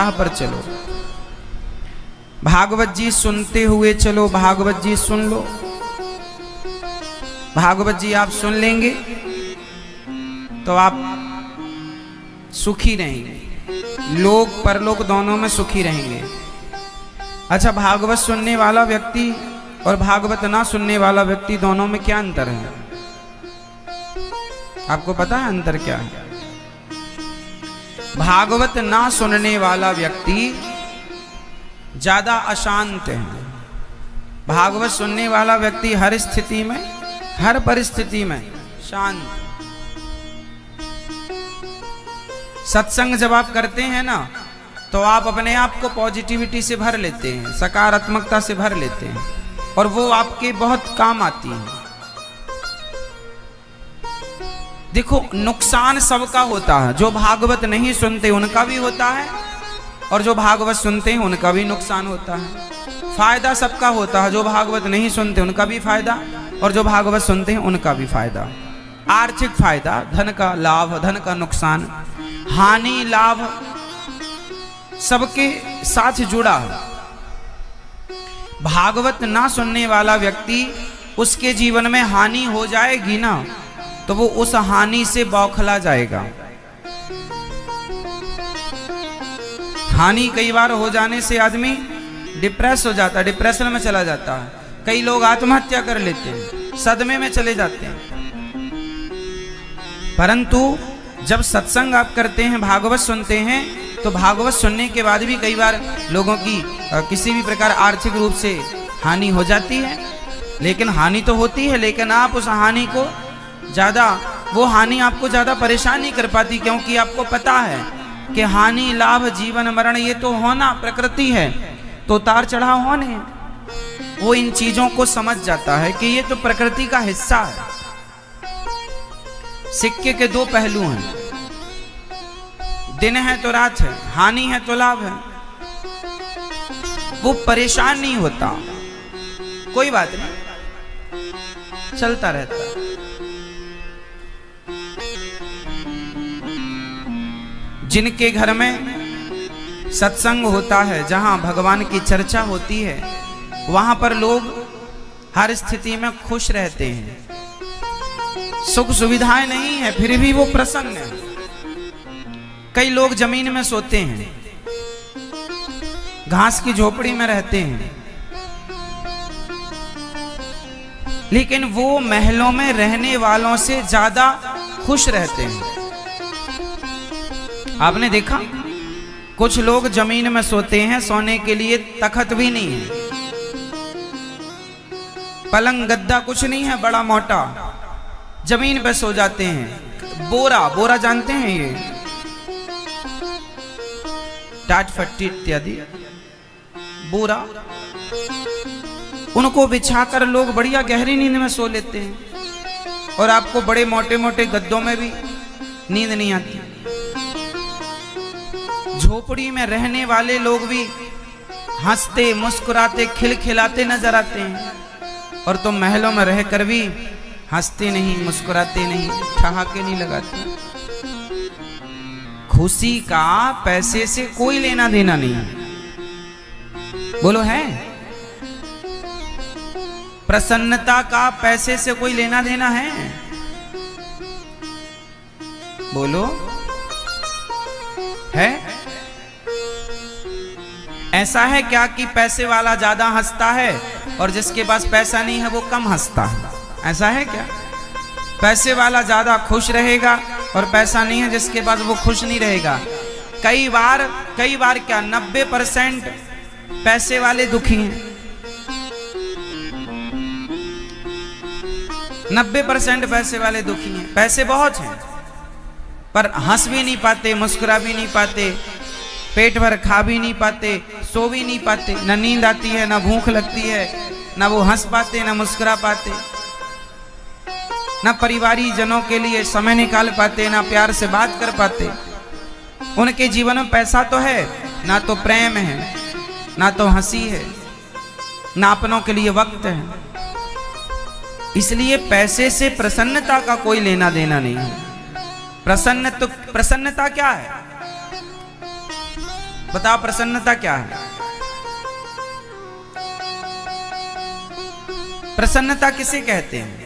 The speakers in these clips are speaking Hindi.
राह पर चलो, भागवत जी सुनते हुए चलो, भागवत जी सुन लो। भागवत जी आप सुन लेंगे तो आप सुखी रहेंगे, लोक परलोक दोनों में सुखी रहेंगे। अच्छा, भागवत सुनने वाला व्यक्ति और भागवत ना सुनने वाला व्यक्ति दोनों में क्या अंतर है? आपको पता है अंतर क्या है? भागवत ना सुनने वाला व्यक्ति ज्यादा अशांत है। भागवत सुनने वाला व्यक्ति हर स्थिति में, हर परिस्थिति में शांत। सत्संग जब आप करते हैं ना, तो आप अपने आप को पॉजिटिविटी से भर लेते हैं, सकारात्मकता से भर लेते हैं, और वो आपके बहुत काम आती है। देखो, नुकसान सबका होता है, जो भागवत नहीं सुनते उनका भी होता है, और जो भागवत सुनते हैं उनका भी नुकसान होता है। फायदा सबका होता है, जो भागवत नहीं सुनते उनका भी फायदा, और जो भागवत सुनते हैं उनका भी फायदा। आर्थिक फायदा, धन का लाभ, धन का नुकसान, हानि लाभ सबके साथ जुड़ा है। भागवत ना सुनने वाला व्यक्ति, उसके जीवन में हानि हो जाएगी ना, तो वो उस हानि से बौखला जाएगा। हानि कई बार हो जाने से आदमी डिप्रेस हो जाता है, डिप्रेशन में चला जाता है। कई लोग आत्महत्या कर लेते हैं, सदमे में चले जाते हैं। परंतु जब सत्संग आप करते हैं, भागवत सुनते हैं, तो भागवत सुनने के बाद भी कई बार लोगों की किसी भी प्रकार आर्थिक रूप से हानि हो जाती है। लेकिन हानि तो होती है, लेकिन आप उस हानि को ज़्यादा, वो हानि आपको ज़्यादा परेशान नहीं कर पाती, क्योंकि आपको पता है कि हानि लाभ जीवन मरण ये तो होना प्रकृति है, तो उतार चढ़ाव होने। वो इन चीज़ों को समझ जाता है कि ये तो प्रकृति का हिस्सा है। सिक्के के दो पहलू हैं, दिन है तो रात है, हानि है तो लाभ है। वो परेशान नहीं होता, कोई बात नहीं, चलता रहता। जिनके घर में सत्संग होता है, जहां भगवान की चर्चा होती है, वहां पर लोग हर स्थिति में खुश रहते हैं। सुख सुविधाएं नहीं है, फिर भी वो प्रसन्न है। कई लोग जमीन में सोते हैं, घास की झोपड़ी में रहते हैं, लेकिन वो महलों में रहने वालों से ज्यादा खुश रहते हैं। आपने देखा, कुछ लोग जमीन में सोते हैं, सोने के लिए तखत भी नहीं है, पलंग गद्दा कुछ नहीं है बड़ा मोटा, जमीन पे सो जाते हैं। बोरा, बोरा जानते हैं, ये टाट फट्टी इत्यादि बोरा, उनको बिछाकर लोग बढ़िया गहरी नींद में सो लेते हैं, और आपको बड़े मोटे मोटे गद्दों में भी नींद नहीं आती। झोपड़ी में रहने वाले लोग भी हंसते मुस्कुराते खिलखिलाते नजर आते हैं, और तुम महलों में रहकर भी हंसते नहीं, मुस्कुराते नहीं, ठहाके नहीं लगाते। खुशी का पैसे से कोई लेना देना नहीं। बोलो है? प्रसन्नता का पैसे से कोई लेना देना है? बोलो, है? ऐसा है क्या कि पैसे वाला ज्यादा हंसता है और जिसके पास पैसा नहीं है वो कम हंसता है? ऐसा है क्या? पैसे वाला ज्यादा खुश रहेगा और पैसा नहीं है जिसके पास, वो खुश नहीं रहेगा। कई बार क्या 90% पैसे वाले दुखी हैं, 90% पैसे वाले दुखी हैं। पैसे बहुत हैं पर हंस भी नहीं पाते, मुस्कुरा भी नहीं पाते, पेट भर खा भी नहीं पाते, सो भी नहीं पाते, न नींद आती है, न भूख लगती है, न वो हंस पाते, न मुस्कुरा पाते, न परिवारी जनों के लिए समय निकाल पाते, ना प्यार से बात कर पाते। उनके जीवन में पैसा तो है, ना तो प्रेम है, ना तो हंसी है, ना अपनों के लिए वक्त है। इसलिए पैसे से प्रसन्नता का कोई लेना देना नहीं है। प्रसन्नता क्या है? बताओ प्रसन्नता क्या है? प्रसन्नता किसे कहते हैं?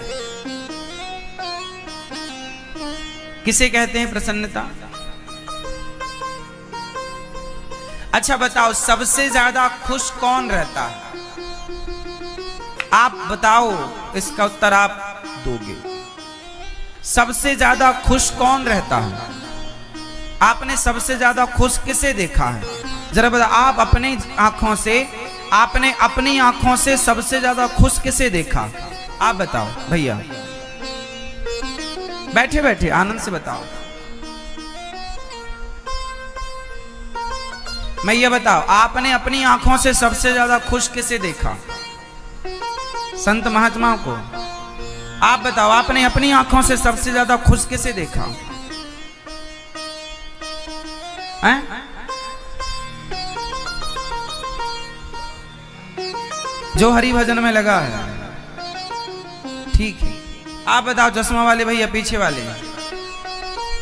किसे कहते हैं प्रसन्नता? अच्छा बताओ, सबसे ज्यादा खुश कौन रहता है? आप बताओ, इसका उत्तर आप दोगे। सबसे ज्यादा खुश कौन रहता है? आपने सबसे ज्यादा खुश किसे देखा है? जरा बताओ, आप अपनी आंखों से, आपने अपनी आंखों से सबसे ज्यादा खुश किसे देखा? आप बताओ भैया, बैठे बैठे आनंद से बताओ। मैं ये बताओ, आपने अपनी आंखों से सबसे ज्यादा खुश किसे देखा? संत महात्माओं को। आप बताओ, आपने अपनी आंखों से सबसे ज्यादा खुश किसे देखा है? जो हरि भजन में लगा है। ठीक है, आप बताओ चश्मा वाले भैया, पीछे वाले।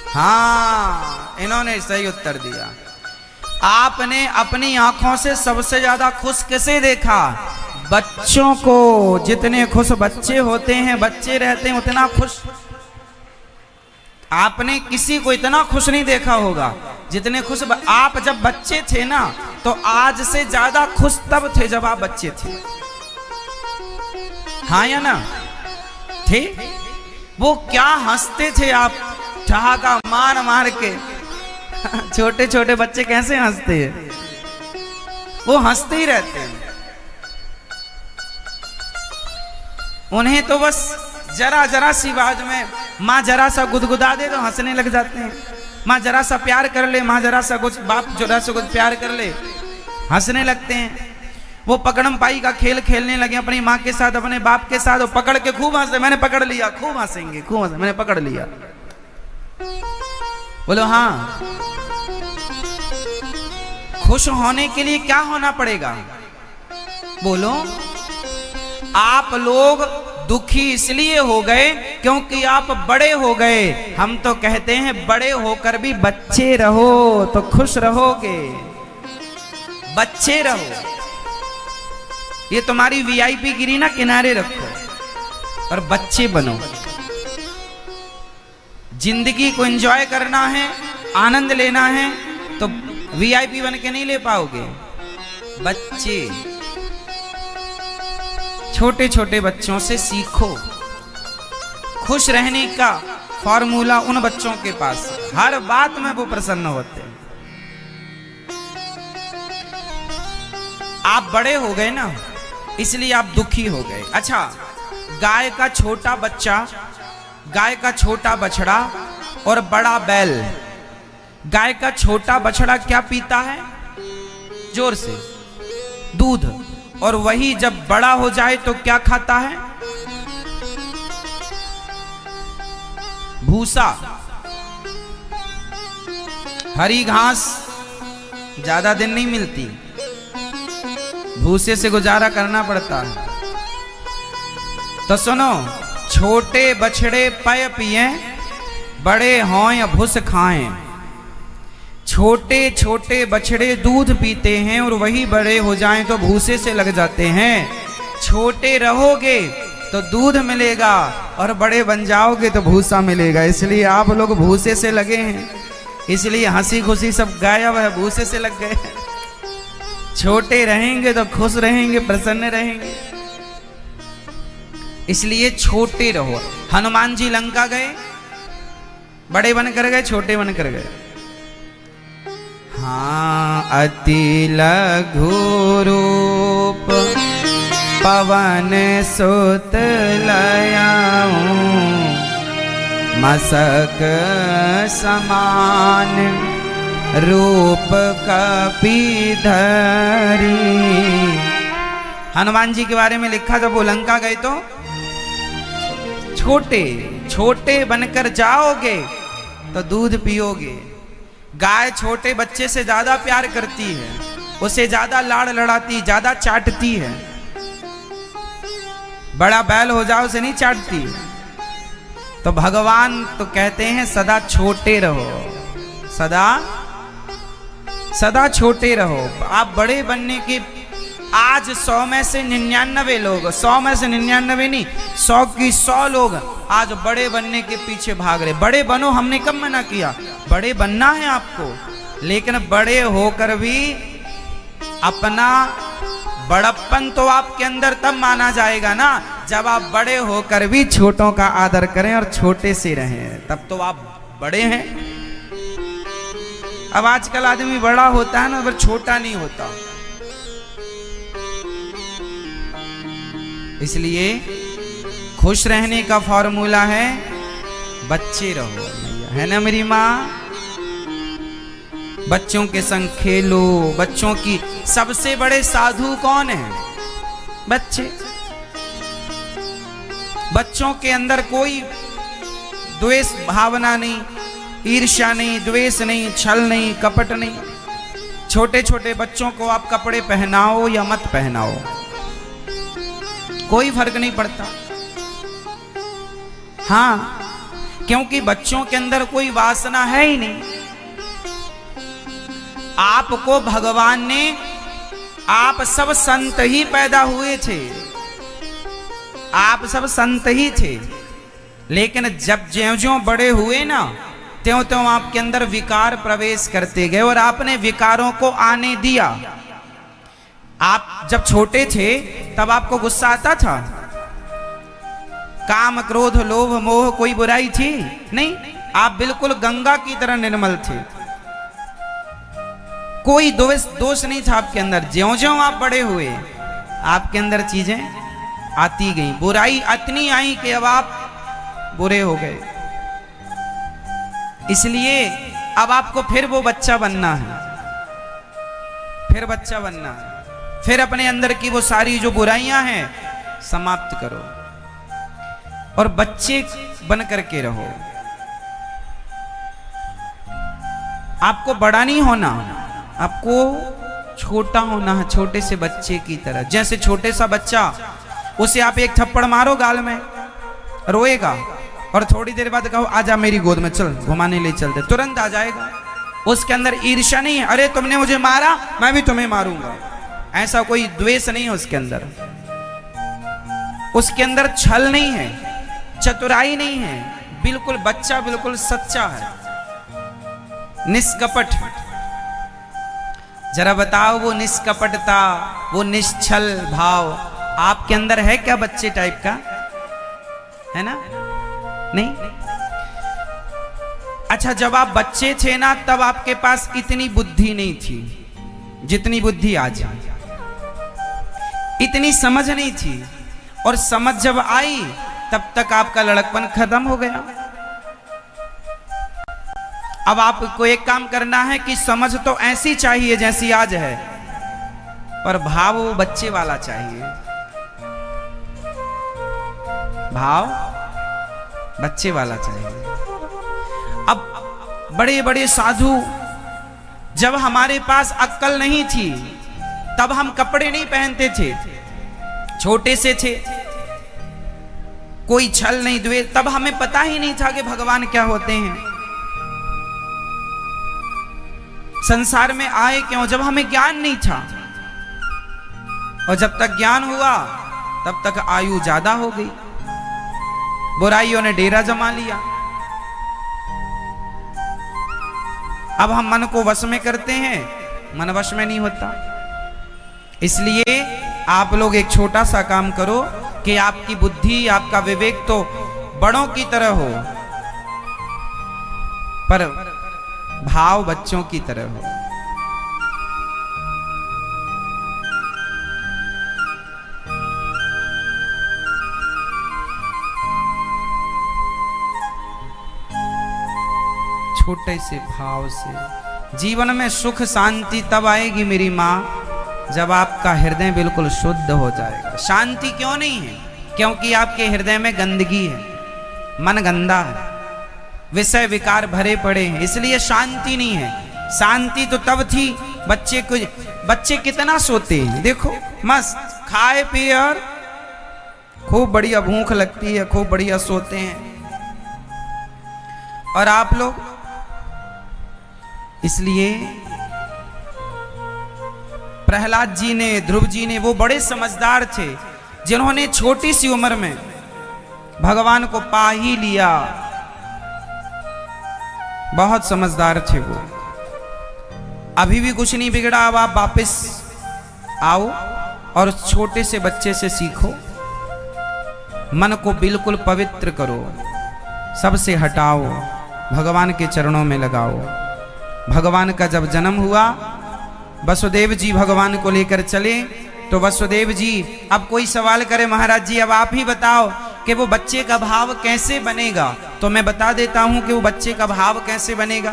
हाँ, इन्होंने सही उत्तर दिया। आपने अपनी आंखों से सबसे ज्यादा खुश किसे देखा? बच्चों को। जितने खुश बच्चे होते हैं, बच्चे रहते हैं, उतना खुश आपने किसी को इतना खुश नहीं देखा होगा जितने खुश आप जब बच्चे थे ना, तो आज से ज्यादा खुश तब थे जब आप बच्चे थे। हाँ या ना? थे। वो क्या हंसते थे आप, ठहाका मार मार के। छोटे छोटे बच्चे कैसे हंसते हैं? वो हंसते ही रहते हैं। उन्हें तो बस जरा जरा सी बात में माँ जरा सा गुदगुदा दे तो हंसने लग जाते हैं। माँ जरा सा प्यार कर ले, माँ जरा सा कुछ, बाप जरा सा कुछ प्यार कर ले, हंसने लगते हैं। वो पकड़म पाई का खेल खेलने लगे अपनी माँ के साथ, अपने बाप के साथ, वो पकड़ के खूब हंसे। मैंने पकड़ लिया, खूब हंसेंगे, खूब हंसे, मैंने पकड़ लिया। बोलो हाँ। खुश होने के लिए क्या होना पड़ेगा? बोलो। आप लोग दुखी इसलिए हो गए क्योंकि आप बड़े हो गए। हम तो कहते हैं बड़े होकर भी बच्चे रहो तो खुश रहोगे। बच्चे रहो। ये तुम्हारी वीआईपी गिरी ना, किनारे रखो और बच्चे बनो। जिंदगी को एंजॉय करना है, आनंद लेना है, तो वीआईपी बन के नहीं ले पाओगे। बच्चे, छोटे छोटे बच्चों से सीखो। खुश रहने का फॉर्मूला उन बच्चों के पास, हर बात में वो प्रसन्न होते हैं। आप बड़े हो गए ना, इसलिए आप दुखी हो गए। अच्छा, गाय का छोटा बच्चा, गाय का छोटा बछड़ा और बड़ा बैल। गाय का छोटा बछड़ा क्या पीता है? जोर से, दूध। और वही जब बड़ा हो जाए तो क्या खाता है? भूसा। हरी घास ज्यादा दिन नहीं मिलती, भूसे से गुजारा करना पड़ता है। तो सुनो, छोटे बछड़े पय पिए, बड़े हों या भूस खाएं। छोटे छोटे बछड़े दूध पीते हैं और वही बड़े हो जाएं तो भूसे से लग जाते हैं। छोटे रहोगे तो दूध मिलेगा और बड़े बन जाओगे तो भूसा मिलेगा। इसलिए आप लोग भूसे से लगे हैं, इसलिए हंसी खुशी सब गायब है, भूसे से लग गए। छोटे रहेंगे तो खुश रहेंगे, प्रसन्न रहेंगे। इसलिए छोटे रहो। हनुमान जी लंका गए, बड़े बन कर गए, छोटे बन कर गए। हाँ, अति लघु रूप पवन सुत लयाऊं, मसक समान रूप कपिधरी। हनुमान जी के बारे में लिखा, जब वो लंका गए तो छोटे छोटे बनकर जाओगे तो दूध पियोगे। गाय छोटे बच्चे से ज्यादा प्यार करती है, उसे ज्यादा लाड़ लड़ाती, ज्यादा चाटती है। बड़ा बैल हो जाओ उसे नहीं चाटती। तो भगवान तो कहते हैं सदा छोटे रहो, सदा सदा छोटे रहो। आप बड़े बनने के आज 100 में से 99 लोग, 100 में से 99 नहीं, 100 की 100 लोग आज बड़े बनने के पीछे भाग रहे। बड़े बनो, हमने कब मना किया? बड़े बनना है आपको, लेकिन बड़े होकर भी अपना बड़प्पन तो आपके अंदर तब माना जाएगा ना जब आप बड़े होकर भी छोटों का आदर करें और छोटे से रहें, तब तो आप बड़े हैं। अब आजकल आदमी बड़ा होता है ना, पर छोटा नहीं होता। इसलिए खुश रहने का फॉर्मूला है बच्चे रहो, है ना मेरी माँ? बच्चों के संग खेलो। बच्चों की सबसे बड़े साधु कौन है? बच्चे। बच्चों के अंदर कोई द्वेष भावना नहीं, ईर्ष्या नहीं, द्वेष नहीं, छल नहीं, कपट नहीं। छोटे छोटे बच्चों को आप कपड़े पहनाओ या मत पहनाओ, कोई फर्क नहीं पड़ता। हाँ, क्योंकि बच्चों के अंदर कोई वासना है ही नहीं। आपको भगवान ने, आप सब संत ही पैदा हुए थे, आप सब संत ही थे, लेकिन जब ज्यों-ज्यों बड़े हुए ना, त्यों-त्यों आपके अंदर विकार प्रवेश करते गए और आपने विकारों को आने दिया। आप जब छोटे थे तब आपको गुस्सा आता था? काम, क्रोध, लोभ, मोह कोई बुराई थी? नहीं, आप बिल्कुल गंगा की तरह निर्मल थे, कोई दोष नहीं था आपके अंदर। ज्यों-ज्यों आप बड़े हुए आपके अंदर चीजें आती गई, बुराई इतनी आई कि अब आप बुरे हो गए। इसलिए अब आपको फिर वो बच्चा बनना है, फिर बच्चा बनना है, फिर अपने अंदर की वो सारी जो बुराइयां हैं समाप्त करो और बच्चे बन करके रहो। आपको बड़ा नहीं होना, आपको छोटा होना है, छोटे से बच्चे की तरह। जैसे छोटे सा बच्चा, उसे आप एक थप्पड़ मारो गाल में, रोएगा, और थोड़ी देर बाद कहो आजा मेरी गोद में, चल घुमाने ले चलते, तुरंत आ जाएगा। उसके अंदर ईर्ष्या नहीं है, अरे तुमने मुझे मारा मैं भी तुम्हें मारूंगा, ऐसा कोई द्वेष नहीं है उसके अंदर। उसके अंदर छल नहीं है, चतुराई नहीं है, बिल्कुल बच्चा बिल्कुल सच्चा है, निष्कपट। जरा बताओ वो निष्कपटता, वो निश्चल भाव आपके अंदर है क्या? बच्चे टाइप का है ना? नहीं। अच्छा, जब आप बच्चे थे ना तब आपके पास इतनी बुद्धि नहीं थी जितनी बुद्धि आज है, इतनी समझ नहीं थी, और समझ जब आई तब तक आपका लड़कपन खत्म हो गया। अब आपको एक काम करना है कि समझ तो ऐसी चाहिए जैसी आज है, पर भाव वो बच्चे वाला चाहिए, भाव बच्चे वाला चाहिए। अब बड़े बड़े साधु, जब हमारे पास अक्ल नहीं थी तब हम कपड़े नहीं पहनते थे, छोटे से थे, कोई छल नहीं, द्वेष, तब हमें पता ही नहीं था कि भगवान क्या होते हैं। संसार में आए क्यों? जब हमें ज्ञान नहीं था, और जब तक ज्ञान हुआ तब तक आयु ज्यादा हो गई, बुराइयों ने डेरा जमा लिया। अब हम मन को वश में करते हैं, मन वश में नहीं होता। इसलिए आप लोग एक छोटा सा काम करो कि आपकी बुद्धि, आपका विवेक तो बड़ों की तरह हो, पर भाव बच्चों की तरह हो। छोटे से भाव से जीवन में सुख शांति तब आएगी मेरी माँ जब आपका हृदय बिल्कुल शुद्ध हो जाएगा। शांति क्यों नहीं है? क्योंकि आपके हृदय में गंदगी है, मन गंदा है, विषय विकार भरे पड़े हैं, इसलिए शांति नहीं है। शांति तो तब थी बच्चे कितना सोते हैं, देखो मस्त खाए पिए और खूब बढ़िया भूख लगती है, खूब बढ़िया सोते हैं। और आप लोग, इसलिए प्रहलाद जी ने, ध्रुव जी ने, वो बड़े समझदार थे जिन्होंने छोटी सी उम्र में भगवान को पा ही लिया। बहुत समझदार थे वो। अभी भी कुछ नहीं बिगड़ा, अब आप वापस आओ और उस छोटे से बच्चे से सीखो। मन को बिल्कुल पवित्र करो, सबसे हटाओ, भगवान के चरणों में लगाओ। भगवान का जब जन्म हुआ, वसुदेव जी भगवान को लेकर चले, तो वसुदेव जी अब कोई सवाल करे, महाराज जी अब आप ही बताओ कि वो बच्चे का भाव कैसे बनेगा। तो मैं बता देता हूं कि वो बच्चे का भाव कैसे बनेगा।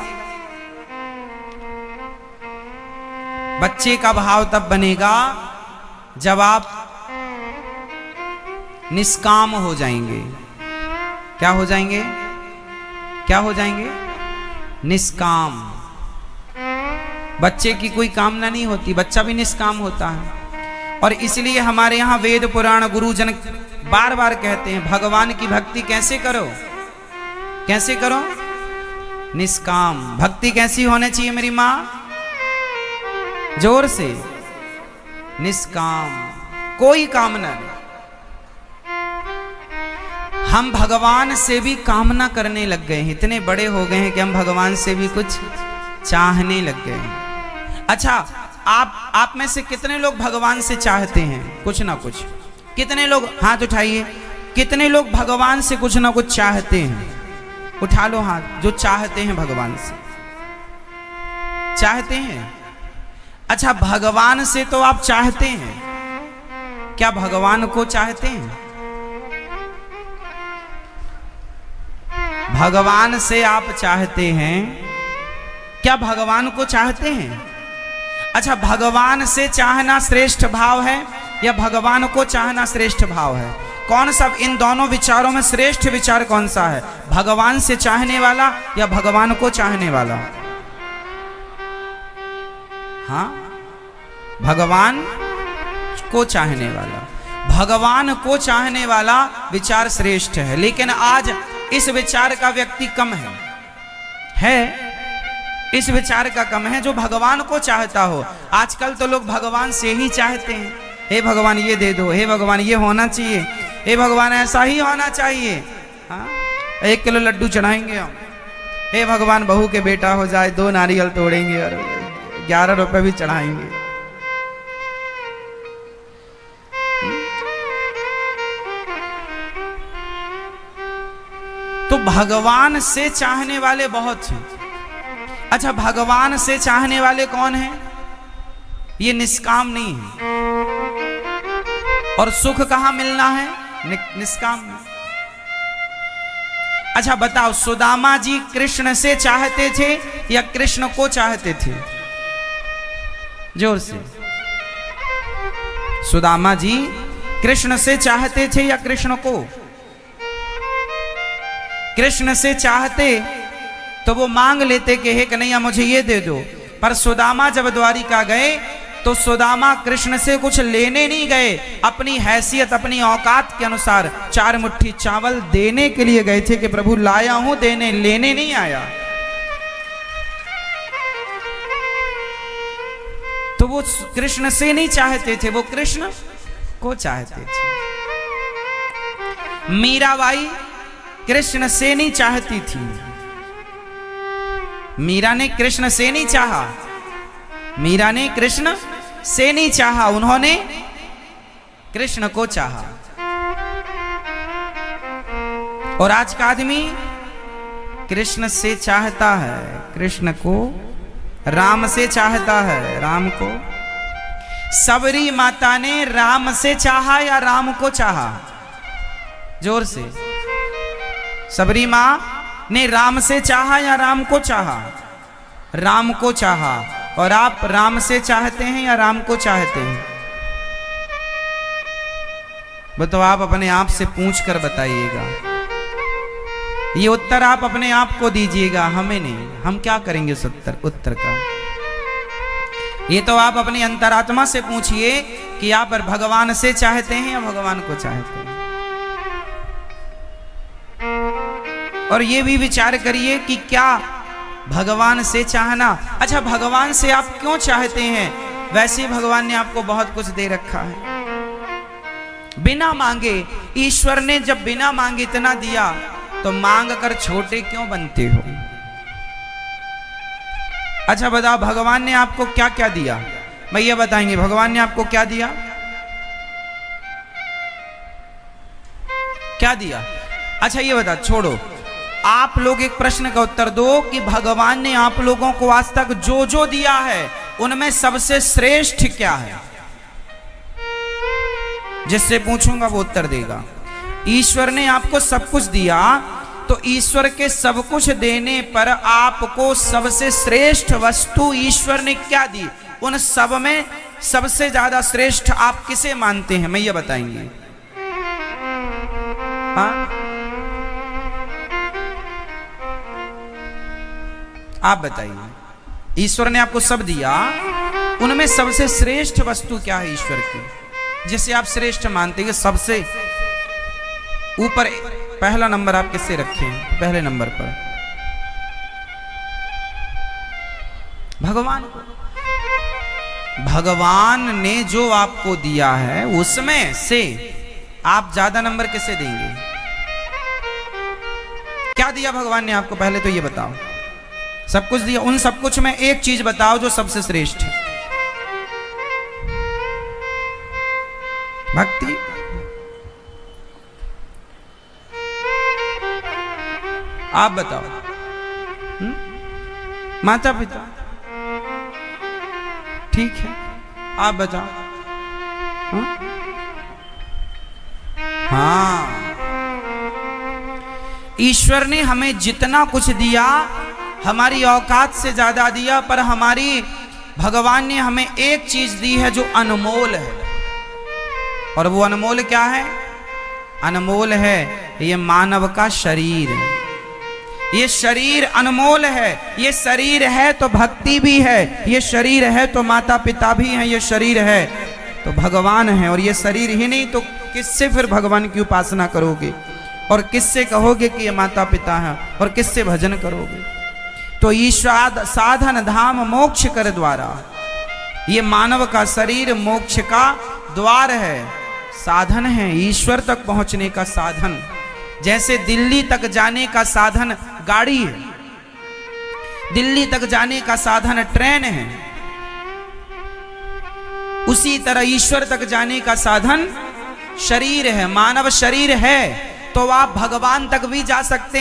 बच्चे का भाव तब बनेगा जब आप निष्काम हो जाएंगे। क्या हो जाएंगे? क्या हो जाएंगे? निष्काम। बच्चे की कोई कामना नहीं होती, बच्चा भी निष्काम होता है। और इसलिए हमारे यहाँ वेद पुराण गुरुजन बार बार कहते हैं भगवान की भक्ति कैसे करो? कैसे करो? निष्काम। भक्ति कैसी होनी चाहिए मेरी माँ? जोर से, निष्काम, कोई कामना नहीं। हम भगवान से भी कामना करने लग गए हैं, इतने बड़े हो गए हैं कि हम भगवान से भी कुछ चाहने लग गए हैं। अच्छा, आप में से कितने लोग भगवान से चाहते हैं कुछ ना कुछ? कितने लोग हाथ उठाइए, कितने लोग भगवान से कुछ ना कुछ चाहते हैं? उठा लो हाथ जो चाहते हैं भगवान से। चाहते हैं? अच्छा, भगवान से तो आप चाहते हैं, क्या भगवान को चाहते हैं? भगवान से आप चाहते हैं, क्या भगवान को चाहते हैं? अच्छा, भगवान से चाहना श्रेष्ठ भाव है या भगवान को चाहना श्रेष्ठ भाव है? कौन सा इन दोनों विचारों में श्रेष्ठ विचार कौन सा है? भगवान से चाहने वाला या भगवान को चाहने वाला? हाँ, भगवान को चाहने वाला। भगवान को चाहने वाला विचार श्रेष्ठ है। लेकिन आज इस विचार का व्यक्ति कम है इस विचार का कम है जो भगवान को चाहता हो। आजकल तो लोग भगवान से ही चाहते हैं, हे भगवान ये दे दो, हे भगवान ये होना चाहिए, हे भगवान ऐसा ही होना चाहिए। हाँ, 1 किलो लड्डू चढ़ाएंगे हम, हे भगवान बहू के बेटा हो जाए, 2 नारियल तोड़ेंगे और 11 रुपए भी चढ़ाएंगे। तो भगवान से चाहने वाले बहुत हैं। अच्छा, भगवान से चाहने वाले कौन हैं? ये निष्काम नहीं है। और सुख कहां मिलना है? निष्काम में। अच्छा बताओ, सुदामा जी कृष्ण से चाहते थे या कृष्ण को चाहते थे? जोर से। सुदामा जी कृष्ण से चाहते थे या कृष्ण को? कृष्ण से चाहते तो वो मांग लेते कि हे कन्हैया मुझे ये दे दो। पर सुदामा जब द्वारिका गए तो सुदामा कृष्ण से कुछ लेने नहीं गए, अपनी हैसियत अपनी औकात के अनुसार 4 मुट्ठी चावल देने के लिए गए थे कि प्रभु लाया हूं देने, लेने नहीं आया। तो वो कृष्ण से नहीं चाहते थे, वो कृष्ण को चाहते थे। मीराबाई कृष्ण से नहीं चाहती थी। मीरा ने कृष्ण से नहीं चाहा, मीरा ने कृष्ण से नहीं चाहा, उन्होंने कृष्ण को चाहा। और आज का आदमी कृष्ण से चाहता है कृष्ण को, राम से चाहता है राम को। सबरी माता ने राम से चाहा या राम को चाहा? जोर से। सबरी मां ने राम से चाहा या राम को चाहा? राम को चाहा। और आप राम से चाहते हैं या राम को चाहते हैं? तो आप अपने आप से पूछ कर बताइएगा। ये उत्तर आप अपने आप को दीजिएगा, हमें नहीं। हम क्या करेंगे उस उत्तर का? ये तो आप अपनी अंतरात्मा से पूछिए कि आप भगवान से चाहते हैं या भगवान को चाहते हैं। और ये भी विचार करिए कि क्या भगवान से चाहना, अच्छा भगवान से आप क्यों चाहते हैं? वैसे ही भगवान ने आपको बहुत कुछ दे रखा है। बिना मांगे ईश्वर ने जब बिना मांगे इतना दिया तो मांग कर छोटे क्यों बनते हो? अच्छा बताओ, भगवान ने आपको क्या क्या दिया? भैया बताएंगे भगवान ने आपको क्या दिया? क्या दिया? अच्छा ये बता, छोड़ो, आप लोग एक प्रश्न का उत्तर दो कि भगवान ने आप लोगों को आज तक जो जो दिया है उनमें सबसे श्रेष्ठ क्या है? जिससे पूछूंगा वो उत्तर देगा। ईश्वर ने आपको सब कुछ दिया, तो ईश्वर के सब कुछ देने पर आपको सबसे श्रेष्ठ वस्तु ईश्वर ने क्या दी? उन सब में सबसे ज्यादा श्रेष्ठ आप किसे मानते हैं? मैं ये बताएंगे। हाँ, आप बताइए। ईश्वर ने आपको सब दिया, उनमें सबसे श्रेष्ठ वस्तु क्या है ईश्वर की, जिसे आप श्रेष्ठ मानते हैं? सबसे ऊपर पहला नंबर आप किससे रखे हैं? पहले नंबर पर भगवान को। भगवान ने जो आपको दिया है उसमें से आप ज्यादा नंबर किसे देंगे? क्या दिया भगवान ने आपको? पहले तो ये बताओ। सब कुछ दिया, उन सब कुछ में एक चीज बताओ जो सबसे श्रेष्ठ है। भक्ति। आप बताओ। माता पिता, ठीक है, आप बताओ। हाँ, ईश्वर ने हमें जितना कुछ दिया हमारी औकात से ज्यादा दिया, पर हमारी भगवान ने हमें एक चीज दी है जो अनमोल है। और वो अनमोल क्या है? अनमोल है ये मानव का शरीर। ये शरीर अनमोल है। ये शरीर है तो भक्ति भी है, ये शरीर है तो माता पिता भी हैं, ये शरीर है तो भगवान है। और ये शरीर ही नहीं तो किससे फिर भगवान की उपासना करोगे? और किससे कहोगे कि ये माता पिता है? और किससे भजन करोगे? तो ईश्वर साधन धाम मोक्ष कर द्वारा, ये मानव का शरीर मोक्ष का द्वार है, साधन है, ईश्वर तक पहुंचने का साधन। जैसे दिल्ली तक जाने का साधन गाड़ी है, दिल्ली तक जाने का साधन ट्रेन है, उसी तरह ईश्वर तक जाने का साधन शरीर है। मानव शरीर है तो आप भगवान तक भी जा सकते हैं।